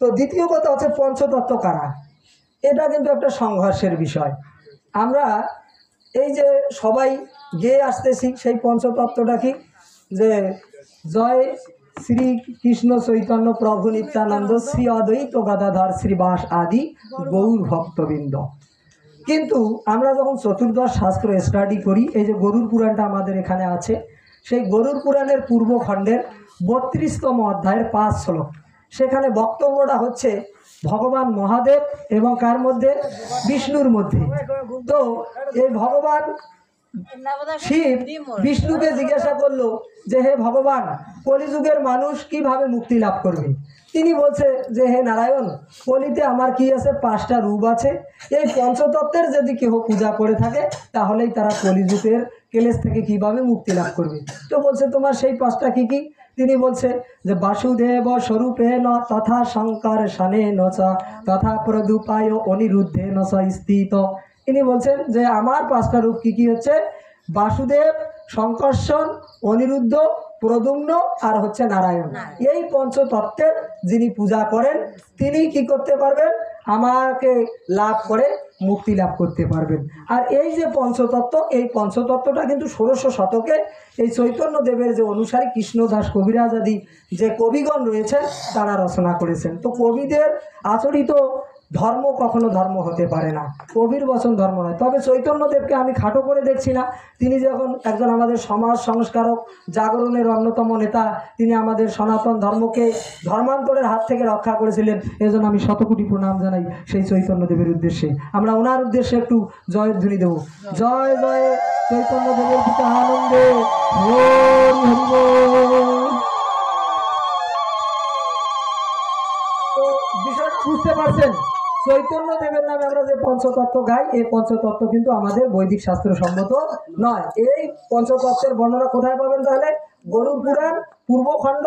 তো দ্বিতীয় কথা হচ্ছে পঞ্চতত্ত্ব কারা, এটা কিন্তু একটা সংঘর্ষের বিষয়। আমরা এই যে সবাই গেয়ে আসতেছি সেই পঞ্চতত্ত্বটা কি, যে জয় শ্রী কৃষ্ণ চৈতন্য প্রভু নিত্যানন্দ শ্রী অদ্বৈত গদাধর শ্রীবাস আদি গৌর ভক্তবৃন্দ। কিন্তু আমরা যখন চতুর্দশ শাস্ত্র স্টাডি করি, এই যে গরুর পুরাণটা আমাদের এখানে আছে, সেই গরুর পুরাণের পূর্বখণ্ডের 32তম অধ্যায়ের 5 শ্লোক, সেখানে বক্তব্যটা হচ্ছে ভগবান মহাদেব এবং কার মধ্যে, বিষ্ণুর মধ্যে। তো এই ভগবান শিব বিষ্ণুকে জিজ্ঞাসা করলো যে হে ভগবান, কলিযুগের মানুষ কিভাবে মুক্তি লাভ করবে। তিনি বলছে যে হে নারায়ণ, কলিতে আমার কি আছে, 5টা রূপ আছে। এই পঞ্চতত্ত্বের যদি কেহ পূজা করে থাকে তাহলেই তারা কলিযুগের কেলেশ থেকে কিভাবে মুক্তি লাভ করবে। তো বলছে তোমার সেই 5টা কি কি। তিনি বলছে যে বাসুদেব স্বরূপে ন তথা শঙ্কর শনে নচ তথা প্রদুপায় অনিরুদ্ধে নচ স্থিত। তিনি বলছেন যে আমার 5টা রূপ কি কি হচ্ছে, বাসুদেব, শঙ্কর্ষণ, অনিরুদ্ধ, প্রদ্যুম্ন আর হচ্ছে নারায়ণ। এই পঞ্চতত্ত্বের যিনি পূজা করেন তিনি কি করতে পারবেন, আমাকে লাভ করে মুক্তি লাভ করতে পারবেন। আর এই যে পঞ্চতত্ত্ব, এই পঞ্চতত্ত্বটা কিন্তু 1600 শতকে এই চৈতন্য দেবের যে অনুসারী কৃষ্ণদাস কবিরাজ আদি যে কবিগণ রয়েছেন তারা রচনা করেছেন। তো কবিদের আচরিত ধর্ম কখনো ধর্ম হতে পারে না, কবির বচন ধর্ম নয়। তবে চৈতন্যদেবকে আমি খাটো করে দেখছি না, তিনি যখন একজন আমাদের সমাজ সংস্কারক, জাগরণের অন্যতম নেতা, তিনি আমাদের সনাতন ধর্মকে ধর্মান্তরের হাত থেকে রক্ষা করেছিলেন। এজন্য আমি শতকোটি প্রণাম জানাই সেই চৈতন্যদেবের উদ্দেশ্যে। আমরা ওনার উদ্দেশ্যে একটু জয়ধ্বনি দেব, জয় জয় চৈতন্যদেবের পিতা আনন্দে হরি হরি বল। তো বিষয়টা বুঝতে পারছেন, চৈতন্য দেবের নামে আমরা যে পঞ্চতত্ত্ব গাই, এই পঞ্চতত্ত্ব কিন্তু আমাদের বৈদিক শাস্ত্র সম্মত নয়। এই পঞ্চতত্ত্বের বর্ণনা কোথায় পাবেন তাহলে, গরুর পুরাণ পূর্বখণ্ড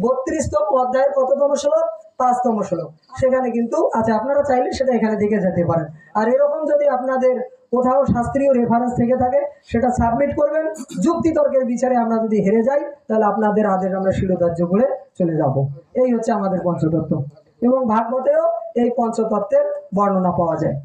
32তম অধ্যায়ের কততম শ্লোক, 5তম শ্লোক, সেখানে কিন্তু আছে। আপনারা চাইলে সেটা এখানে দেখে যেতে পারেন। আর এরকম যদি আপনাদের কোথাও শাস্ত্রীয় রেফারেন্স থেকে থাকে সেটা সাবমিট করবেন। যুক্তি তর্কের বিচারে আমরা যদি হেরে যাই তাহলে আপনাদের আদেশ আমরা শিরোধার্য করে চলে যাব। এই হচ্ছে আমাদের পঞ্চতত্ত্ব। এবং ভাগবতেও এই পঞ্চতত্ত্বের বর্ণনা পাওয়া যায়।